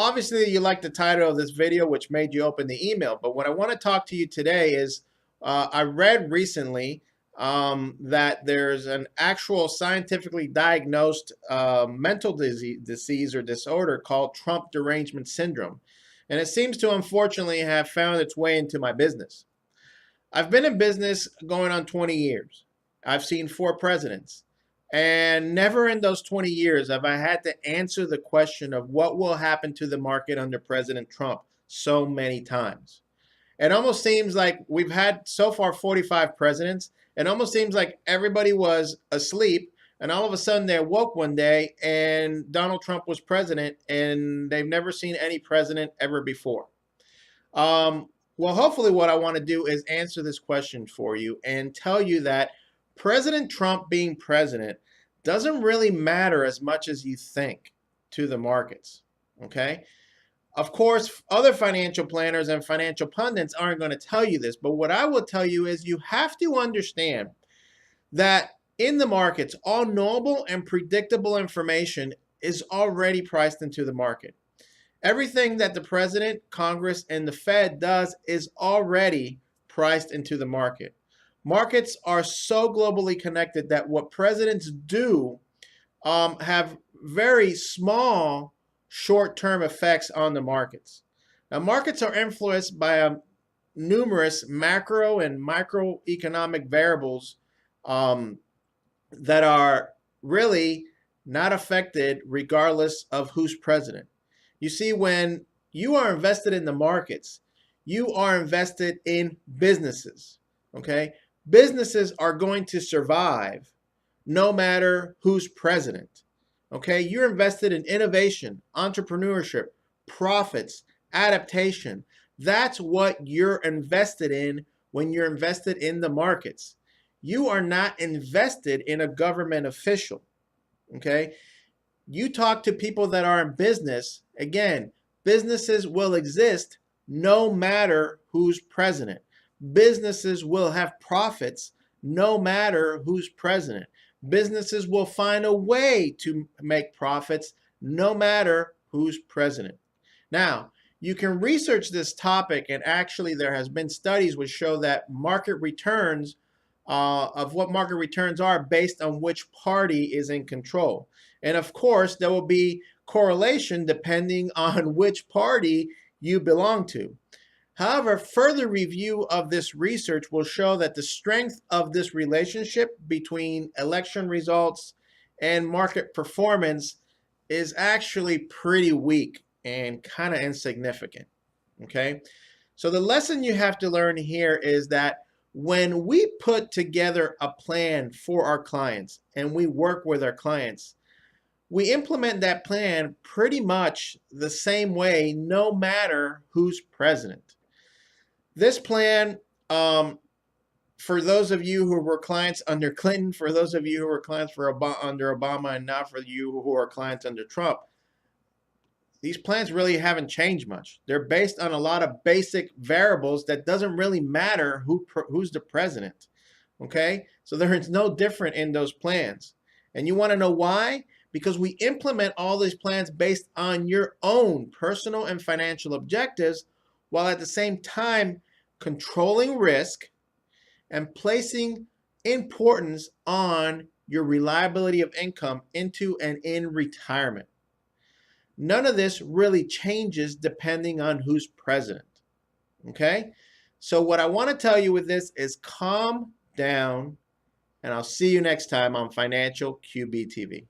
obviously you like the title of this video, which made you open the email. But what I want to talk to you today is I read recently that there's an actual scientifically diagnosed mental disease or disorder called Trump derangement syndrome. And it seems to unfortunately have found its way into my business. I've been in business going on 20 years. I've seen 4 presidents. And never in those 20 years have I had to answer the question of what will happen to the market under President Trump so many times. It almost seems like we've had so far 45 presidents. It almost seems like everybody was asleep and all of a sudden they awoke one day and Donald Trump was president and they've never seen any president ever before. Well, hopefully what I want to do is answer this question for you and tell you that President Trump being president doesn't really matter as much as you think to the markets, okay? Of course, other financial planners and financial pundits aren't going to tell you this, but what I will tell you is you have to understand that in the markets, all knowable and predictable information is already priced into the market. Everything that the president, Congress, and the Fed does is already priced into the market. Markets are so globally connected that what presidents do have very small short-term effects on the markets. Now, markets are influenced by numerous macro and microeconomic variables that are really not affected regardless of who's president. You see, when you are invested in the markets, you are invested in businesses, okay? Businesses are going to survive no matter who's president, okay? You're invested in innovation, entrepreneurship, profits, adaptation. That's what you're invested in when you're invested in the markets. You are not invested in a government official, okay? You talk to people that are in business, again, businesses will exist no matter who's president. Businesses will have profits no matter who's president. Businesses will find a way to make profits no matter who's president. Now, you can research this topic, and actually there has been studies which show that market returns of what market returns are based on which party is in control. And of course, there will be correlation depending on which party you belong to. However, further review of this research will show that the strength of this relationship between election results and market performance is actually pretty weak and kind of insignificant, okay? So the lesson you have to learn here is that when we put together a plan for our clients and we work with our clients, we implement that plan pretty much the same way no matter who's president. This plan, for those of you who were clients under Clinton, for those of you who were clients under Obama, and now for you who are clients under Trump, these plans really haven't changed much. They're based on a lot of basic variables that doesn't really matter who's the president, okay? So there is no different in those plans. And you want to know why? Because we implement all these plans based on your own personal and financial objectives, while at the same time controlling risk and placing importance on your reliability of income into and in retirement. None of this really changes depending on who's president, okay? So what I want to tell you with this is calm down, and I'll see you next time on Financial QB TV.